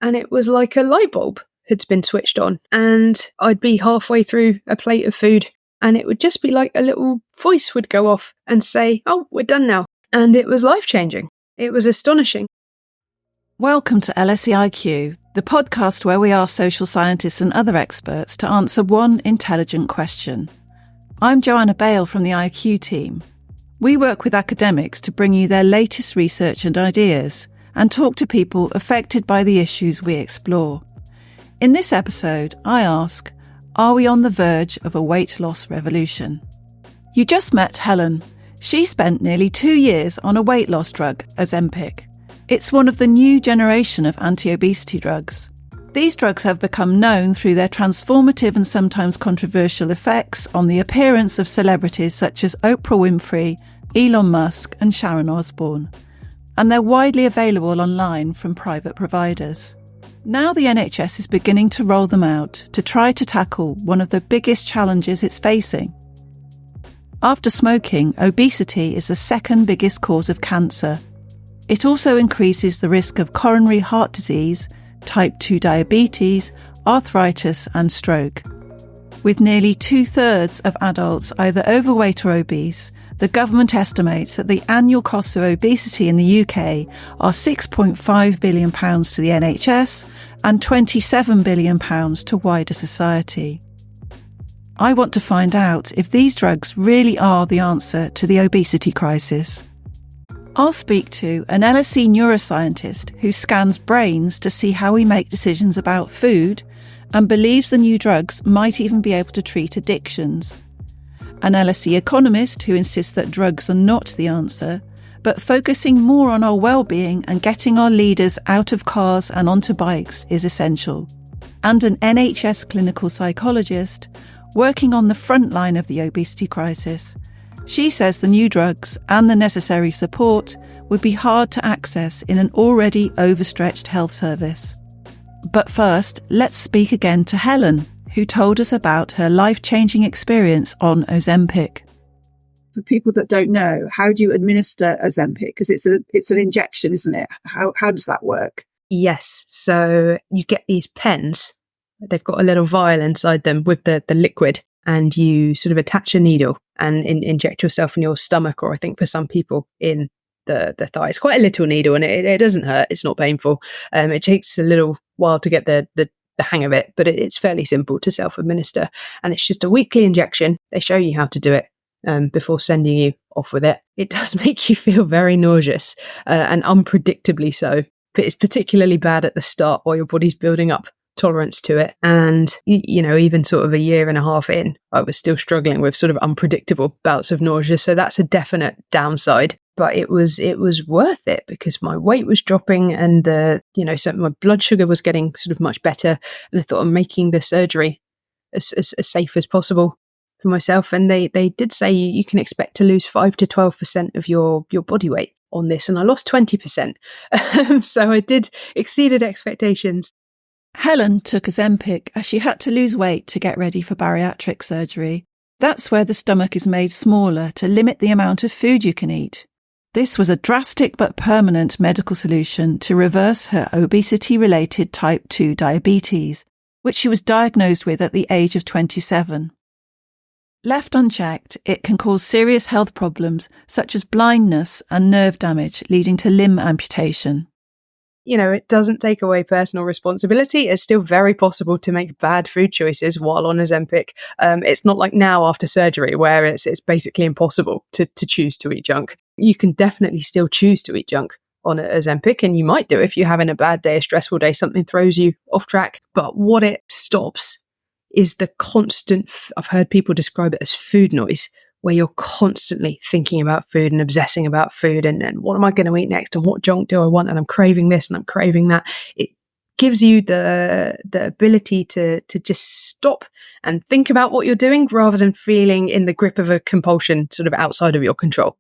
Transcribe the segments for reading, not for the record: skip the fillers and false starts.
and it was like a light bulb had been switched on, and I'd be halfway through a plate of food and it would just be like a little voice would go off and say, "Oh, we're done now." And it was life-changing. It was astonishing. Welcome to LSE IQ, the podcast where we ask social scientists and other experts to answer one intelligent question. I'm Joanna Bale from the IQ team. We work with academics to bring you their latest research and ideas and talk to people affected by the issues we explore. In this episode, I ask, are we on the verge of a weight loss revolution? You just met Helen. She spent nearly 2 years on a weight loss drug, Ozempic. It's one of the new generation of anti-obesity drugs. These drugs have become known through their transformative and sometimes controversial effects on the appearance of celebrities such as Oprah Winfrey, Elon Musk and Sharon Osbourne. And they're widely available online from private providers. Now the NHS is beginning to roll them out to try to tackle one of the biggest challenges it's facing. After smoking, obesity is the second biggest cause of cancer. It also increases the risk of coronary heart disease, type 2 diabetes, arthritis and stroke. With nearly 2/3 of adults either overweight or obese, the government estimates that the annual costs of obesity in the UK are £6.5 billion to the NHS and £27 billion to wider society. I want to find out if these drugs really are the answer to the obesity crisis. I'll speak to an LSE neuroscientist who scans brains to see how we make decisions about food and believes the new drugs might even be able to treat addictions. An LSE economist who insists that drugs are not the answer, but focusing more on our well-being and getting our leaders out of cars and onto bikes is essential. And an NHS clinical psychologist working on the front line of the obesity crisis. She says the new drugs and the necessary support would be hard to access in an already overstretched health service. But first, let's speak again to Helen, who told us about her life-changing experience on Ozempic. For people that don't know, how do you administer Ozempic? Because it's an injection, isn't it? How does that work? Yes. So you get these pens. They've got a little vial inside them with the liquid, and you sort of attach a needle and inject yourself in your stomach, or I think for some people in the thigh. It's quite a little needle and it doesn't hurt. It's not painful. It takes a little while to get the hang of it, but it's fairly simple to self-administer, and it's just a weekly injection. They show you how to do it before sending you off with it. It does make you feel very nauseous and unpredictably so, but it's particularly bad at the start while your body's building up tolerance to it. And, you know, even sort of a year and a half in, I was still struggling with sort of unpredictable bouts of nausea. So that's a definite downside. But it was worth it because my weight was dropping and so my blood sugar was getting sort of much better. And I thought I'm making the surgery as safe as possible for myself. And they did say you can expect to lose 5 to 12% of your body weight on this. And I lost 20%. So I exceeded expectations. Helen took Ozempic as she had to lose weight to get ready for bariatric surgery. That's where the stomach is made smaller to limit the amount of food you can eat. This was a drastic but permanent medical solution to reverse her obesity-related type 2 diabetes, which she was diagnosed with at the age of 27. Left unchecked, it can cause serious health problems such as blindness and nerve damage, leading to limb amputation. You know, it doesn't take away personal responsibility. It's still very possible to make bad food choices while on Ozempic. It's not like now after surgery where it's basically impossible to choose to eat junk. You can definitely still choose to eat junk on Ozempic, and you might do if you're having a bad day, a stressful day, something throws you off track. But what it stops is the constant, I've heard people describe it as food noise, where you're constantly thinking about food and obsessing about food and what am I going to eat next and what junk do I want and I'm craving this and I'm craving that. It gives you the ability to just stop and think about what you're doing rather than feeling in the grip of a compulsion sort of outside of your control.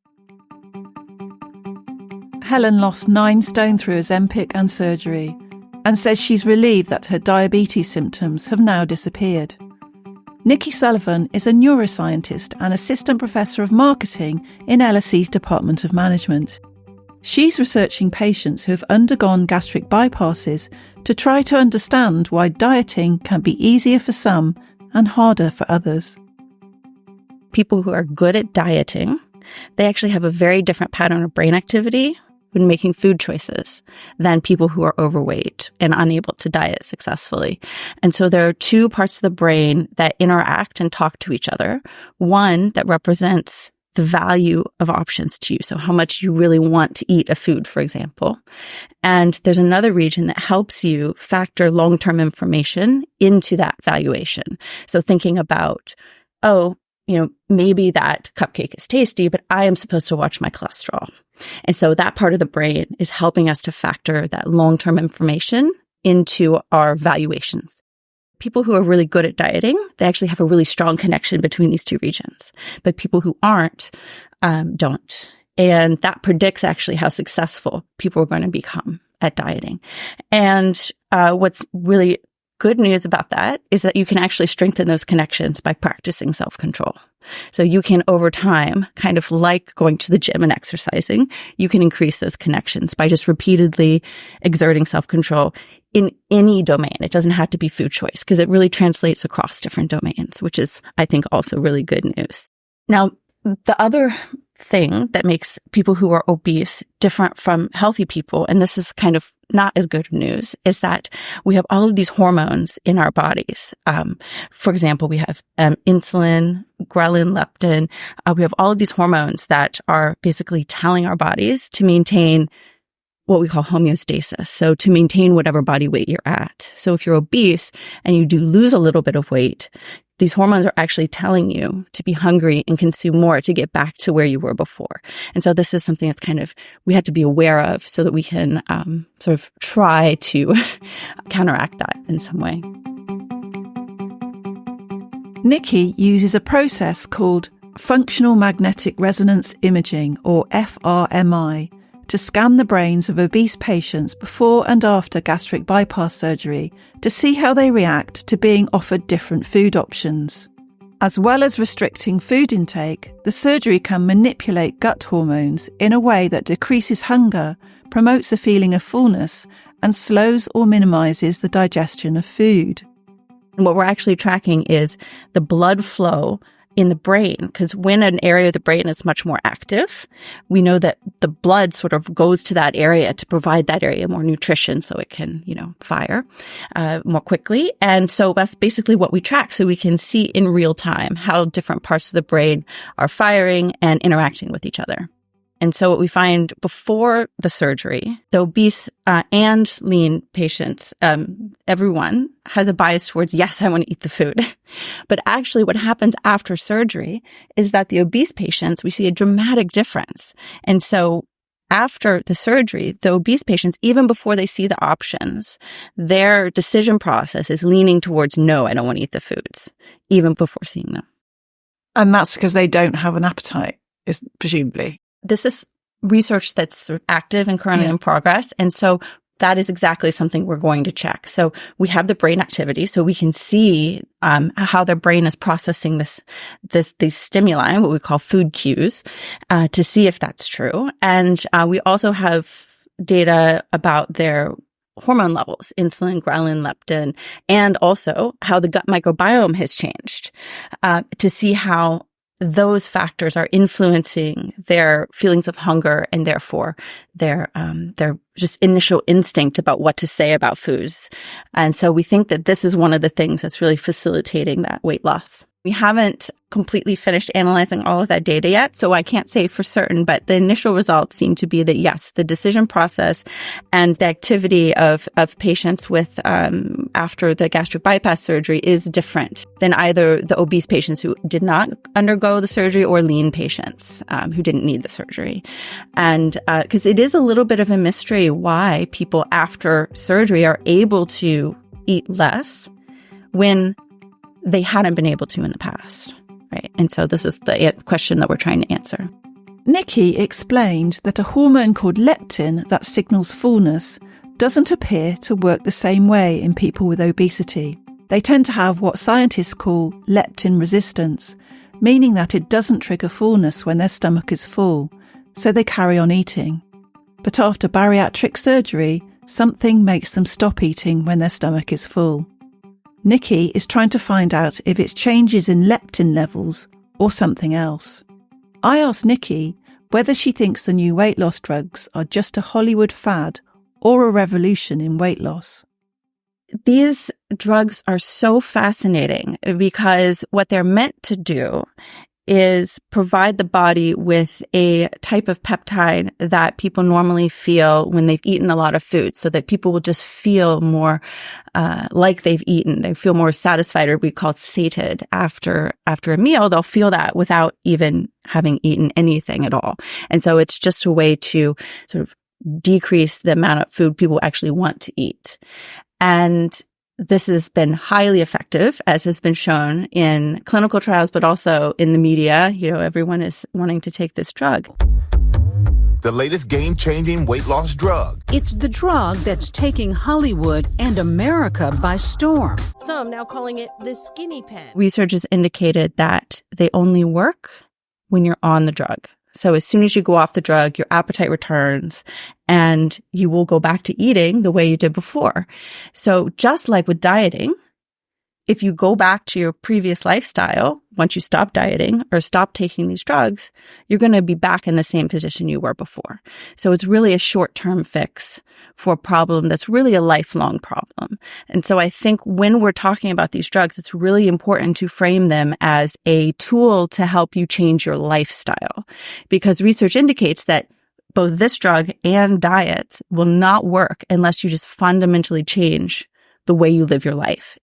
Helen lost 9 stone through Ozempic and surgery and says she's relieved that her diabetes symptoms have now disappeared. Nikki Sullivan is a neuroscientist and assistant professor of marketing in LSE's Department of Management. She's researching patients who have undergone gastric bypasses to try to understand why dieting can be easier for some and harder for others. People who are good at dieting, they actually have a very different pattern of brain activity when making food choices than people who are overweight and unable to diet successfully. And so there are two parts of the brain that interact and talk to each other. One that represents the value of options to you. So how much you really want to eat a food, for example. And there's another region that helps you factor long-term information into that valuation. So thinking about, maybe that cupcake is tasty, but I am supposed to watch my cholesterol. And so that part of the brain is helping us to factor that long-term information into our valuations. People who are really good at dieting, they actually have a really strong connection between these two regions. But people who aren't, don't. And that predicts actually how successful people are going to become at dieting. And what's really good news about that is that you can actually strengthen those connections by practicing self-control. So you can, over time, kind of like going to the gym and exercising, you can increase those connections by just repeatedly exerting self-control in any domain. It doesn't have to be food choice because it really translates across different domains, which is, I think, also really good news. Now, the other thing that makes people who are obese different from healthy people, and this is kind of not as good news, is that we have all of these hormones in our bodies. For example, we have insulin, ghrelin, leptin. We have all of these hormones that are basically telling our bodies to maintain what we call homeostasis. So to maintain whatever body weight you're at. So if you're obese and you do lose a little bit of weight, these hormones are actually telling you to be hungry and consume more to get back to where you were before. And so this is something that's we have to be aware of so that we can sort of try to counteract that in some way. Nikki uses a process called functional magnetic resonance imaging, or FRMI, to scan the brains of obese patients before and after gastric bypass surgery to see how they react to being offered different food options. As well as restricting food intake, the surgery can manipulate gut hormones in a way that decreases hunger, promotes a feeling of fullness, and slows or minimises the digestion of food. And what we're actually tracking is the blood flow in the brain, because when an area of the brain is much more active, we know that the blood sort of goes to that area to provide that area more nutrition so it can, fire more quickly. And so that's basically what we track, so we can see in real time how different parts of the brain are firing and interacting with each other. And so what we find before the surgery, the obese and lean patients, everyone has a bias towards, yes, I want to eat the food. But actually what happens after surgery is that the obese patients, we see a dramatic difference. And so after the surgery, the obese patients, even before they see the options, their decision process is leaning towards, no, I don't want to eat the foods, even before seeing them. And that's because they don't have an appetite, presumably. This is research that's sort of active and currently in progress. And so that is exactly something we're going to check. So we have the brain activity, so we can see how their brain is processing these stimuli, what we call food cues, to see if that's true. And we also have data about their hormone levels, insulin, ghrelin, leptin, and also how the gut microbiome has changed, to see how those factors are influencing their feelings of hunger and therefore their just initial instinct about what to say about foods. And so we think that this is one of the things that's really facilitating that weight loss. We haven't completely finished analyzing all of that data yet, so I can't say for certain, but the initial results seem to be that, yes, the decision process and the activity of patients with after the gastric bypass surgery is different than either the obese patients who did not undergo the surgery or lean patients who didn't need the surgery. And because it is a little bit of a mystery why people after surgery are able to eat less when they hadn't been able to in the past, right? And so this is the question that we're trying to answer. Nikki explained that a hormone called leptin that signals fullness doesn't appear to work the same way in people with obesity. They tend to have what scientists call leptin resistance, meaning that it doesn't trigger fullness when their stomach is full, so they carry on eating. But after bariatric surgery, something makes them stop eating when their stomach is full. Nikki is trying to find out if it's changes in leptin levels or something else. I asked Nikki whether she thinks the new weight loss drugs are just a Hollywood fad or a revolution in weight loss. These drugs are so fascinating because what they're meant to do is provide the body with a type of peptide that people normally feel when they've eaten a lot of food, so that people will just feel more like they've eaten. They feel more satisfied, or we call it sated after a meal. They'll feel that without even having eaten anything at all. And so it's just a way to sort of decrease the amount of food people actually want to eat. And this has been highly effective, as has been shown in clinical trials, but also in the media. You know, everyone is wanting to take this drug. The latest game-changing weight loss drug. It's the drug that's taking Hollywood and America by storm. Some now calling it the skinny pen. Research has indicated that they only work when you're on the drug. So as soon as you go off the drug, your appetite returns and you will go back to eating the way you did before. So just like with dieting, if you go back to your previous lifestyle, once you stop dieting or stop taking these drugs, you're going to be back in the same position you were before. So it's really a short-term fix for a problem that's really a lifelong problem. And so I think when we're talking about these drugs, it's really important to frame them as a tool to help you change your lifestyle, because research indicates that both this drug and diet will not work unless you just fundamentally change the way you live your life.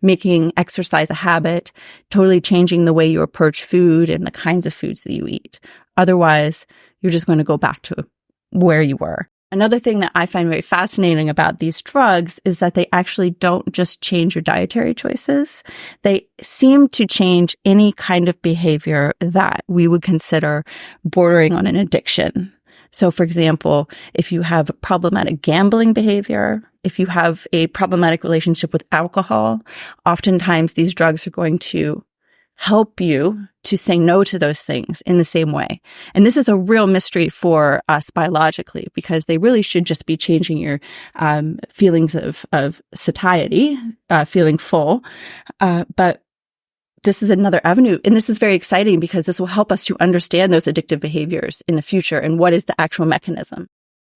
Making exercise a habit, totally changing the way you approach food and the kinds of foods that you eat. Otherwise, you're just going to go back to where you were. Another thing that I find very fascinating about these drugs is that they actually don't just change your dietary choices. They seem to change any kind of behavior that we would consider bordering on an addiction. So, for example, if you have problematic gambling behavior, if you have a problematic relationship with alcohol, oftentimes these drugs are going to help you to say no to those things in the same way. And this is a real mystery for us biologically, because they really should just be changing your feelings of satiety, feeling full. But this is another avenue. And this is very exciting because this will help us to understand those addictive behaviors in the future and what is the actual mechanism.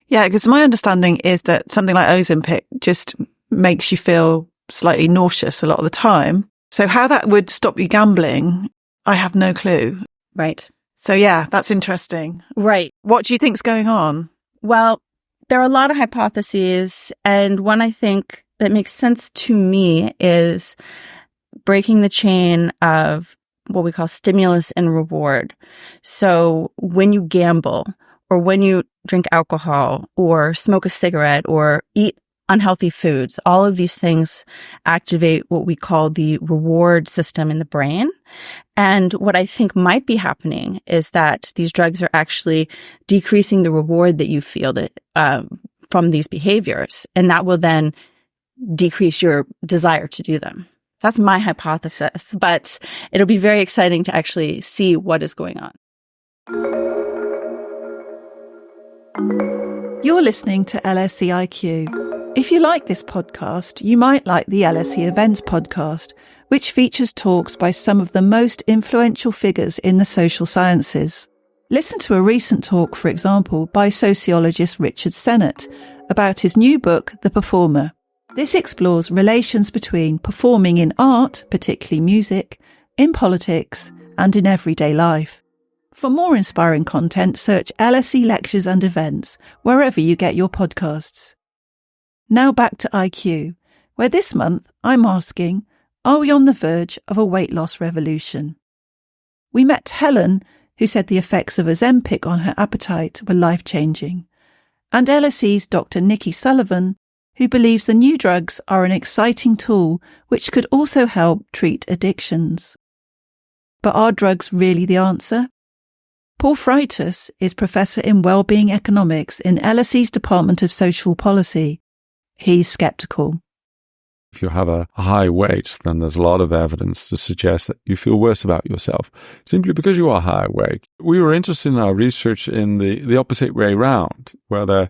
Yeah, because my understanding is that something like Ozempic just makes you feel slightly nauseous a lot of the time. So how that would stop you gambling, I have no clue. Right. So yeah, that's interesting. Right. What do you think's going on? Well, there are a lot of hypotheses, and one I think that makes sense to me is breaking the chain of what we call stimulus and reward. So when you gamble, or when you drink alcohol, or smoke a cigarette, or eat unhealthy foods, all of these things activate what we call the reward system in the brain. And what I think might be happening is that these drugs are actually decreasing the reward that you feel that from these behaviors, and that will then decrease your desire to do them. That's my hypothesis, but it'll be very exciting to actually see what is going on. You're listening to LSE IQ. If you like this podcast, you might like the LSE Events podcast, which features talks by some of the most influential figures in the social sciences. Listen to a recent talk, for example, by sociologist Richard Sennett about his new book, The Performer. This explores relations between performing in art, particularly music, in politics, and in everyday life. For more inspiring content, search LSE Lectures and Events wherever you get your podcasts. Now back to IQ, where this month I'm asking, are we on the verge of a weight loss revolution? We met Helen, who said the effects of Ozempic on her appetite were life-changing, and LSE's Dr. Nikki Sullivan, who believes the new drugs are an exciting tool which could also help treat addictions. But are drugs really the answer? Paul Freitas is Professor in Wellbeing Economics in LSE's Department of Social Policy. He's sceptical. If you have a high weight, then there's a lot of evidence to suggest that you feel worse about yourself simply because you are high weight. We were interested in our research in the opposite way round, where there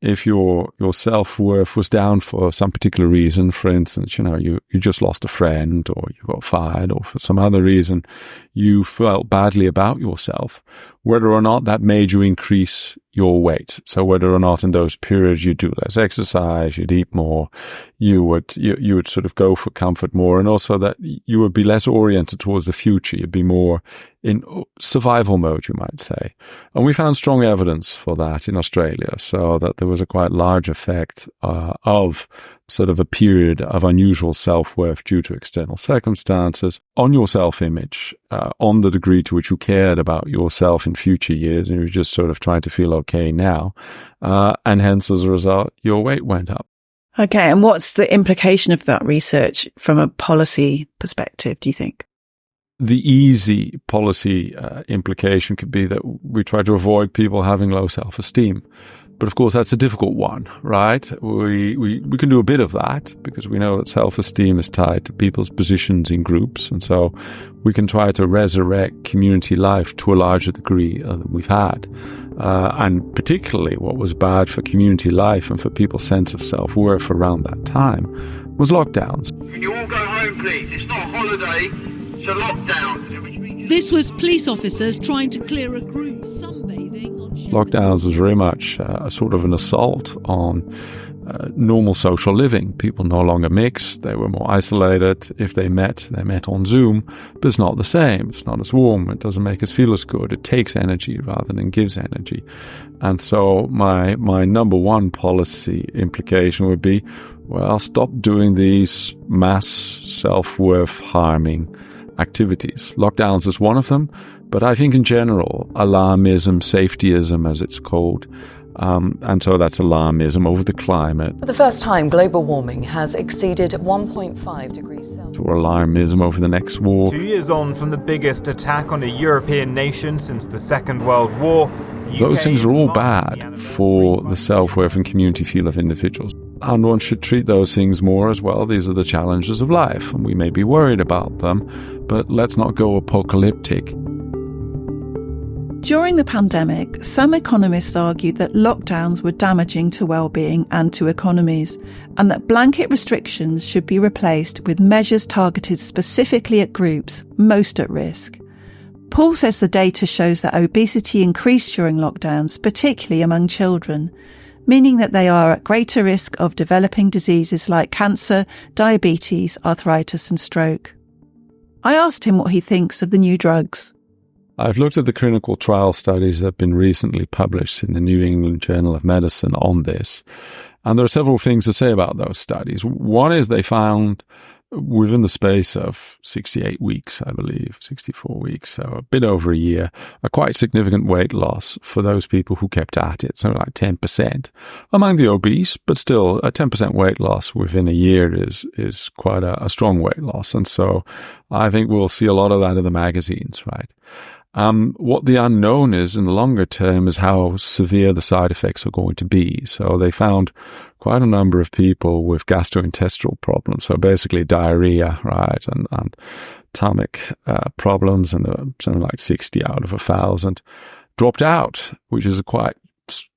if your self-worth was down for some particular reason, for instance, you just lost a friend, or you got fired, or for some other reason, you felt badly about yourself, whether or not that made you increase your weight. So whether or not in those periods you do less exercise, you'd eat more, you would sort of go for comfort more, and also that you would be less oriented towards the future. You'd be more in survival mode, you might say. And we found strong evidence for that in Australia, so that there was a quite large effect of sort of a period of unusual self-worth due to external circumstances on your self-image, on the degree to which you cared about yourself in future years, and you were just sort of trying to feel okay now. And hence, as a result, your weight went up. Okay, and what's the implication of that research from a policy perspective, do you think? The easy policy implication could be that we try to avoid people having low self-esteem. But of course, that's a difficult one, right? We can do a bit of that because we know that self-esteem is tied to people's positions in groups. And so we can try to resurrect community life to a larger degree than we've had. And particularly what was bad for community life and for people's sense of self-worth around that time was lockdowns. Can you all go home, please? It's not a holiday, it's a lockdown. This was police officers trying to clear a group sunbathing on Lockdowns was very much a sort of an assault on normal social living. People no longer mixed. They were more isolated. If they met on Zoom, but it's not the same. It's not as warm. It doesn't make us feel as good. It takes energy rather than gives energy. And so my number one policy implication would be, well, stop doing these mass self-worth harming activities. Lockdowns is one of them, but I think in general, alarmism, safetyism as it's called, and so that's alarmism over the climate. For the first time, global warming has exceeded 1.5 degrees Celsius. Or alarmism over the next war. 2 years on from the biggest attack on a European nation since the Second World War, those things are all bad for the self-worth and community feel of individuals. And one should treat those things more as well. These are the challenges of life, and we may be worried about them, but let's not go apocalyptic. During the pandemic, some economists argued that lockdowns were damaging to well-being and to economies, and that blanket restrictions should be replaced with measures targeted specifically at groups most at risk. Paul says the data shows that obesity increased during lockdowns, particularly among children, meaning that they are at greater risk of developing diseases like cancer, diabetes, arthritis and stroke. I asked him what he thinks of the new drugs. I've looked at the clinical trial studies that have been recently published in the New England Journal of Medicine on this, and there are several things to say about those studies. One is they found within the space of 68 weeks, I believe, 64 weeks, so a bit over a year, a quite significant weight loss for those people who kept at it, something like 10% among the obese, but still a 10% weight loss within a year is quite a strong weight loss. And so I think we'll see a lot of that in the magazines, right? What the unknown is in the longer term is how severe the side effects are going to be. So they found quite a number of people with gastrointestinal problems. So basically diarrhea, right? And stomach problems, and something like 60 out of 1,000 dropped out, which is a quite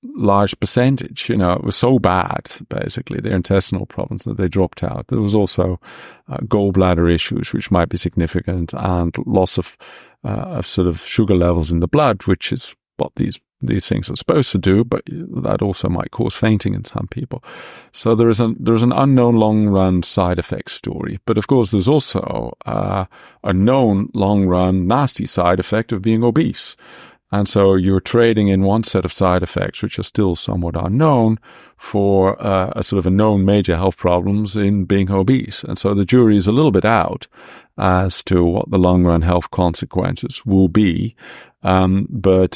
large percentage. It was so bad, basically, their intestinal problems, that they dropped out. There was also gallbladder issues, which might be significant, and loss of sort of sugar levels in the blood, which is what these things are supposed to do, but that also might cause fainting in some people. So there's an unknown long-run side effect story. But of course, there's also a known long-run nasty side effect of being obese. And so you're trading in one set of side effects, which are still somewhat unknown, for a sort of a known major health problems in being obese. And so the jury is a little bit out as to what the long-run health consequences will be. But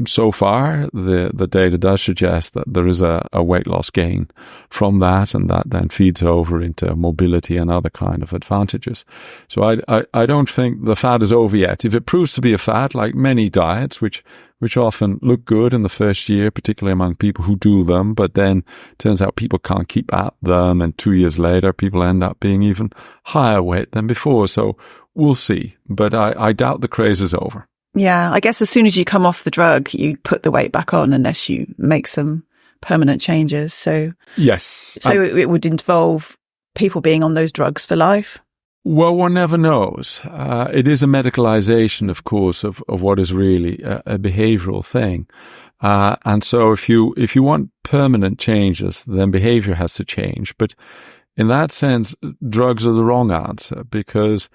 so far, the data does suggest that there is a weight loss gain from that, and that then feeds over into mobility and other kind of advantages. So I don't think the fad is over yet. If it proves to be a fad, like many diets, which often look good in the first year, particularly among people who do them, but then turns out people can't keep at them, and 2 years later, people end up being even higher weight than before. So we'll see. But I doubt the craze is over. Yeah, I guess as soon as you come off the drug, you put the weight back on unless you make some permanent changes. So yes. So it would involve people being on those drugs for life? Well, one never knows. It is a medicalization, of course, of what is really a behavioral thing. And so if you want permanent changes, then behavior has to change. But in that sense, drugs are the wrong answer, because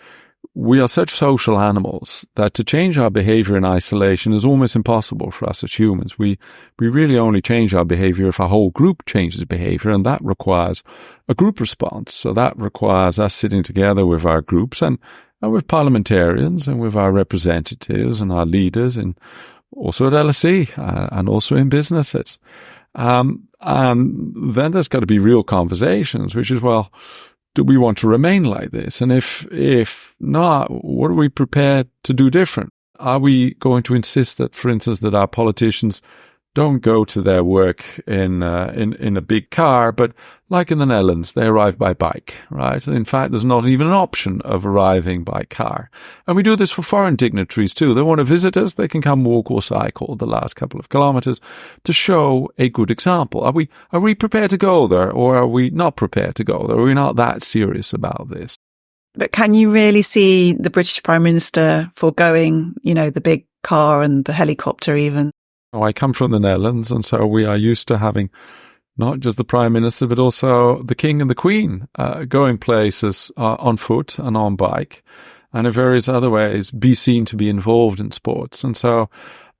we are such social animals that to change our behavior in isolation is almost impossible for us as humans. We really only change our behavior if our whole group changes behavior, and that requires a group response. So that requires us sitting together with our groups and with parliamentarians and with our representatives and our leaders, and also at LSE and also in businesses. And then there's got to be real conversations, which is, well, do we want to remain like this? And if not, what are we prepared to do different? Are we going to insist that, for instance, that our politicians don't go to their work in a big car, but like in the Netherlands, they arrive by bike, right? In fact, there's not even an option of arriving by car. And we do this for foreign dignitaries too. They want to visit us, they can come walk or cycle the last couple of kilometers to show a good example. Are we prepared to go there, or are we not prepared to go there? Are we not that serious about this? But can you really see the British Prime Minister foregoing, the big car and the helicopter even? I come from the Netherlands, and so we are used to having not just the Prime Minister, but also the King and the Queen going places on foot and on bike, and in various other ways be seen to be involved in sports. And so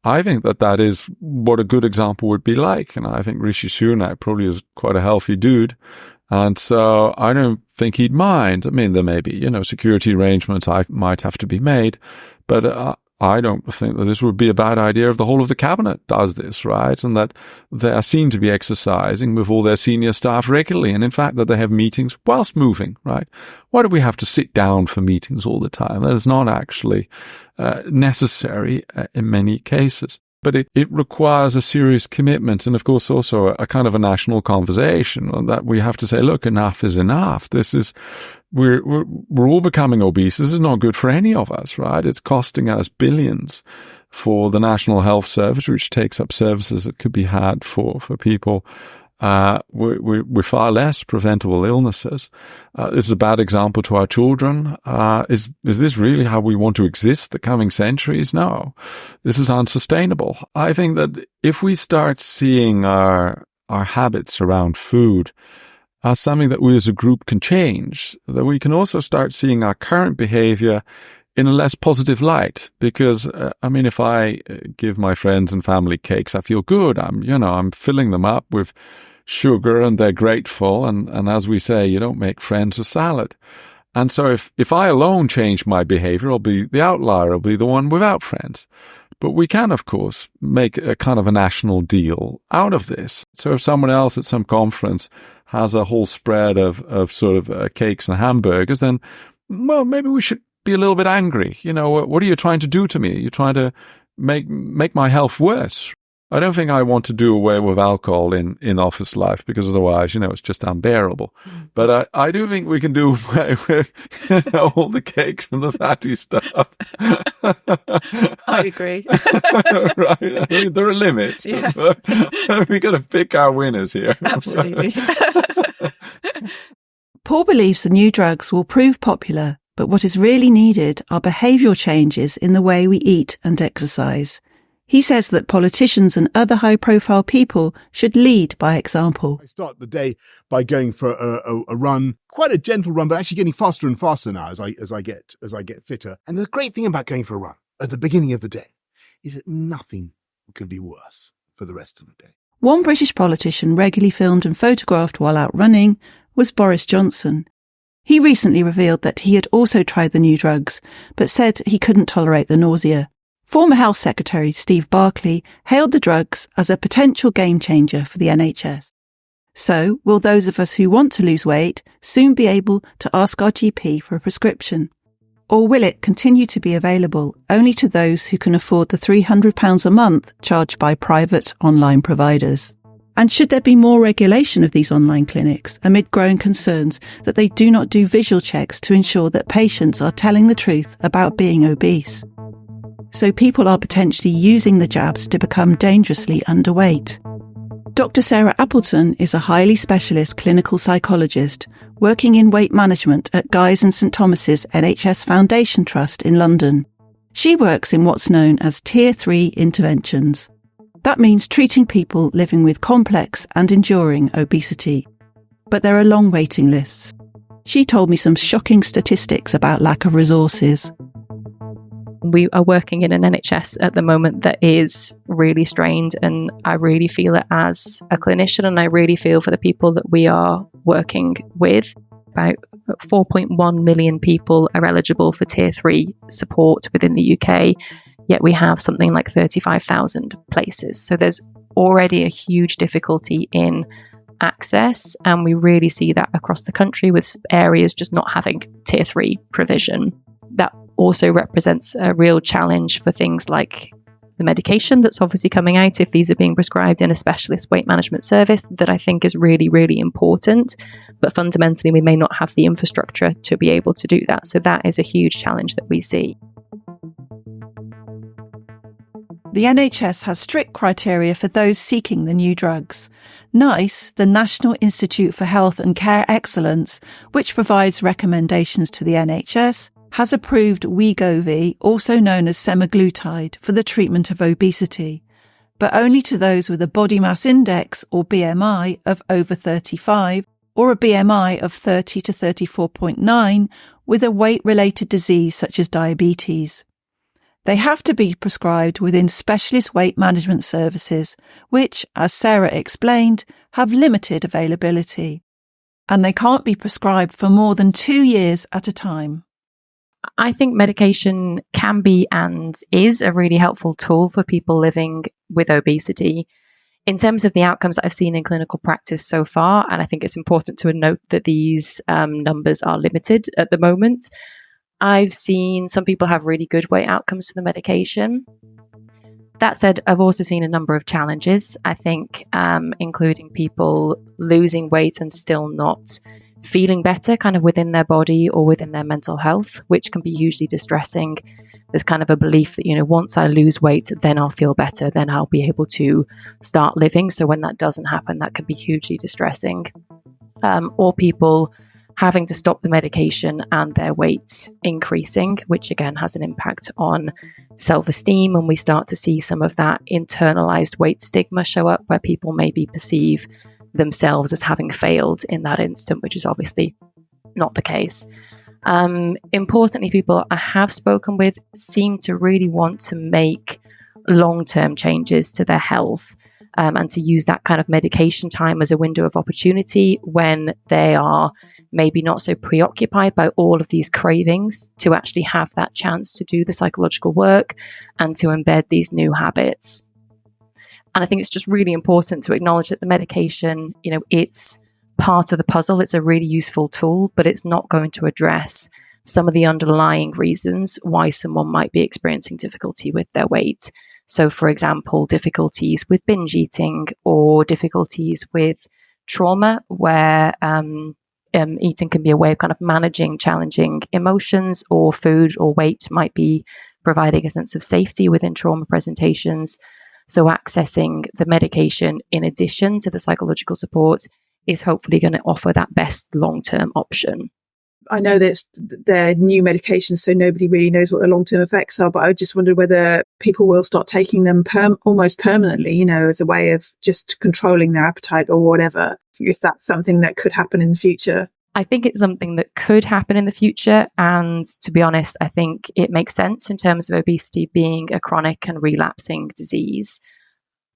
I think that is what a good example would be like. And I think Rishi Sunak probably is quite a healthy dude. And so I don't think he'd mind. I mean, there may be, security arrangements might have to be made, but I don't think that this would be a bad idea if the whole of the cabinet does this, right? And that they are seen to be exercising with all their senior staff regularly. And in fact, that they have meetings whilst moving, right? Why do we have to sit down for meetings all the time? That is not actually necessary in many cases. But it requires a serious commitment, and of course also a kind of a national conversation that we have to say, look, enough is enough. We're all becoming obese. This is not good for any of us, right? It's costing us billions for the National Health Service, which takes up services that could be had for people with far less preventable illnesses. This is a bad example to our children. Is this really how we want to exist the coming centuries? No, this is unsustainable. I think that if we start seeing our habits around food as something that we as a group can change, that we can also start seeing our current behavior in a less positive light. Because, if I give my friends and family cakes, I feel good. I'm filling them up with sugar and they're grateful. And as we say, you don't make friends with salad. And so if I alone change my behavior, I'll be the outlier. I'll be the one without friends. But we can, of course, make a kind of a national deal out of this. So if someone else at some conference has a whole spread of sort of cakes and hamburgers, then, well, maybe we should be a little bit angry. What are you trying to do to me? You're trying to make my health worse. I don't think I want to do away with alcohol in office life, because otherwise, it's just unbearable. But I do think we can do away with all the cakes and the fatty stuff. I agree. Right. There are limits. Yes. We've got to pick our winners here. Absolutely. Paul believes the new drugs will prove popular, but what is really needed are behavioural changes in the way we eat and exercise. He says that politicians and other high-profile people should lead by example. I start the day by going for a run, quite a gentle run, but actually getting faster and faster now as I get fitter. And the great thing about going for a run at the beginning of the day is that nothing can be worse for the rest of the day. One British politician regularly filmed and photographed while out running was Boris Johnson. He recently revealed that he had also tried the new drugs, but said he couldn't tolerate the nausea. Former Health Secretary Steve Barclay hailed the drugs as a potential game changer for the NHS. So, will those of us who want to lose weight soon be able to ask our GP for a prescription? Or will it continue to be available only to those who can afford the £300 a month charged by private online providers? And should there be more regulation of these online clinics amid growing concerns that they do not do visual checks to ensure that patients are telling the truth about being obese? So people are potentially using the jabs to become dangerously underweight. Dr. Sarah Appleton is a highly specialist clinical psychologist working in weight management at Guy's and St Thomas's NHS Foundation Trust in London. She works in what's known as Tier 3 interventions. That means treating people living with complex and enduring obesity. But there are long waiting lists. She told me some shocking statistics about lack of resources. We are working in an NHS at the moment that is really strained, and I really feel it as a clinician, and I really feel for the people that we are working with. About 4.1 million people are eligible for Tier 3 support within the UK, yet we have something like 35,000 places. So there's already a huge difficulty in access, and we really see that across the country with areas just not having Tier 3 provision. That also represents a real challenge for things like the medication that's obviously coming out, if these are being prescribed in a specialist weight management service, that I think is really, really important. But fundamentally, we may not have the infrastructure to be able to do that. So that is a huge challenge that we see. The NHS has strict criteria for those seeking the new drugs. NICE, the National Institute for Health and Care Excellence, which provides recommendations to the NHS, has approved Wegovy, also known as semaglutide, for the treatment of obesity, but only to those with a body mass index or BMI of over 35 or a BMI of 30 to 34.9 with a weight-related disease such as diabetes. They have to be prescribed within specialist weight management services, which, as Sarah explained, have limited availability. And they can't be prescribed for more than 2 years at a time. I think medication can be and is a really helpful tool for people living with obesity. In terms of the outcomes that I've seen in clinical practice so far, and I think it's important to note that these numbers are limited at the moment, I've seen some people have really good weight outcomes for the medication. That said, I've also seen a number of challenges, I think, including people losing weight and still not feeling better kind of within their body or within their mental health, which can be hugely distressing. There's kind of a belief that, once I lose weight, then I'll feel better, then I'll be able to start living. So when that doesn't happen, that can be hugely distressing. Or people having to stop the medication and their weight increasing, which again has an impact on self-esteem. And we start to see some of that internalized weight stigma show up, where people maybe perceive themselves as having failed in that instant, which is obviously not the case. Importantly, people I have spoken with seem to really want to make long-term changes to their health, and to use that kind of medication time as a window of opportunity when they are maybe not so preoccupied by all of these cravings, to actually have that chance to do the psychological work and to embed these new habits. And I think it's just really important to acknowledge that the medication, it's part of the puzzle. It's a really useful tool, but it's not going to address some of the underlying reasons why someone might be experiencing difficulty with their weight. So, for example, difficulties with binge eating or difficulties with trauma, where eating can be a way of kind of managing challenging emotions, or food or weight might be providing a sense of safety within trauma presentations. So accessing the medication in addition to the psychological support is hopefully going to offer that best long-term option. I know that they're new medications, so nobody really knows what the long-term effects are, but I just wonder whether people will start taking them almost permanently, as a way of just controlling their appetite or whatever, if that's something that could happen in the future. I think it's something that could happen in the future. And to be honest, I think it makes sense in terms of obesity being a chronic and relapsing disease.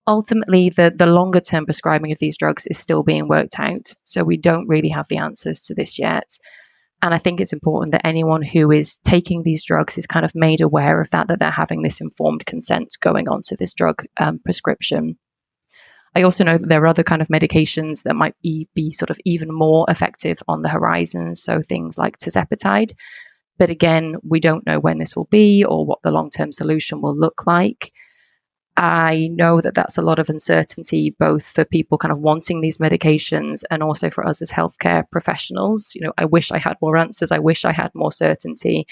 Ultimately, the longer term prescribing of these drugs is still being worked out. So we don't really have the answers to this yet. And I think it's important that anyone who is taking these drugs is kind of made aware of that they're having this informed consent going on to this drug prescription. I also know that there are other kind of medications that might be sort of even more effective on the horizon. So things like tirzepatide. But again, we don't know when this will be or what the long-term solution will look like. I know that that's a lot of uncertainty, both for people kind of wanting these medications and also for us as healthcare professionals. I wish I had more answers. I wish I had more certainty.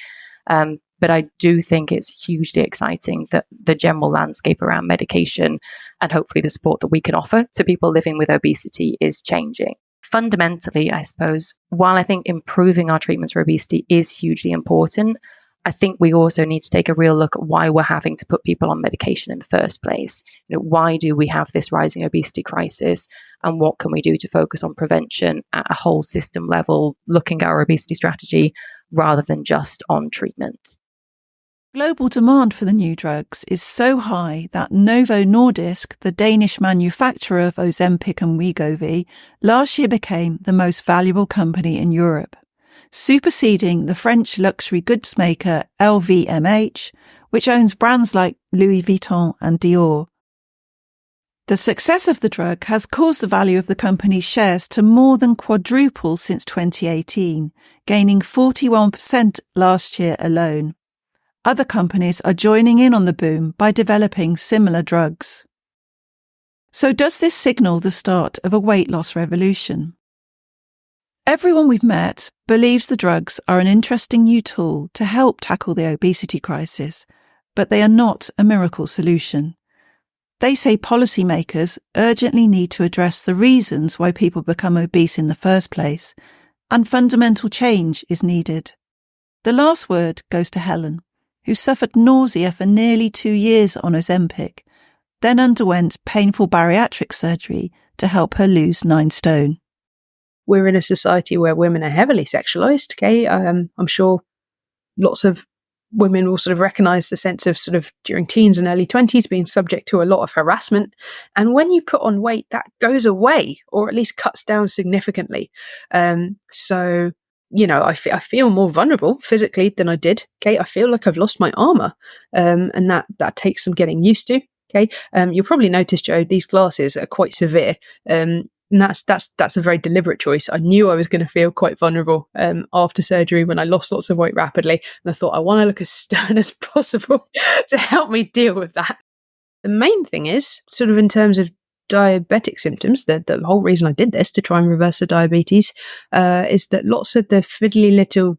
But I do think it's hugely exciting that the general landscape around medication and hopefully the support that we can offer to people living with obesity is changing. Fundamentally, I suppose, while I think improving our treatments for obesity is hugely important, I think we also need to take a real look at why we're having to put people on medication in the first place. Why do we have this rising obesity crisis, and what can we do to focus on prevention at a whole system level, looking at our obesity strategy rather than just on treatment? Global demand for the new drugs is so high that Novo Nordisk, the Danish manufacturer of Ozempic and Wegovy, last year became the most valuable company in Europe, superseding the French luxury goods maker LVMH, which owns brands like Louis Vuitton and Dior. The success of the drug has caused the value of the company's shares to more than quadruple since 2018, gaining 41% last year alone. Other companies are joining in on the boom by developing similar drugs. So does this signal the start of a weight loss revolution? Everyone we've met believes the drugs are an interesting new tool to help tackle the obesity crisis, but they are not a miracle solution. They say policymakers urgently need to address the reasons why people become obese in the first place, and fundamental change is needed. The last word goes to Helen, who suffered nausea for nearly 2 years on Ozempic, then underwent painful bariatric surgery to help her lose 9 stone. We're in a society where women are heavily sexualized. Okay, I'm sure lots of women will sort of recognize the sense of sort of during teens and early 20s being subject to a lot of harassment. And when you put on weight, that goes away, or at least cuts down significantly. So, I feel more vulnerable physically than I did. Okay, I feel like I've lost my armor, and that takes some getting used to. Okay, you'll probably notice, Joe, these glasses are quite severe. And that's a very deliberate choice. I knew I was going to feel quite vulnerable after surgery when I lost lots of weight rapidly. And I thought I want to look as stern as possible to help me deal with that. The main thing is sort of in terms of diabetic symptoms, the whole reason I did this to try and reverse the diabetes is that lots of the fiddly little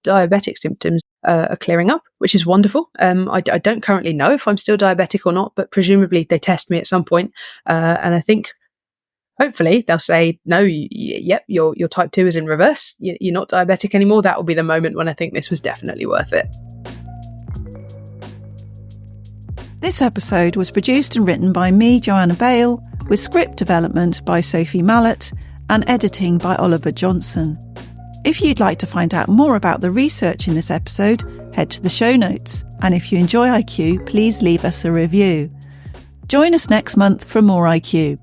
diabetic symptoms are clearing up, which is wonderful. I don't currently know if I'm still diabetic or not, but presumably they test me at some point. And I think hopefully they'll say, no, yep, your type 2 is in reverse. You're not diabetic anymore. That will be the moment when I think this was definitely worth it. This episode was produced and written by me, Joanna Bale, with script development by Sophie Mallett and editing by Oliver Johnson. If you'd like to find out more about the research in this episode, head to the show notes. And if you enjoy IQ, please leave us a review. Join us next month for more IQ.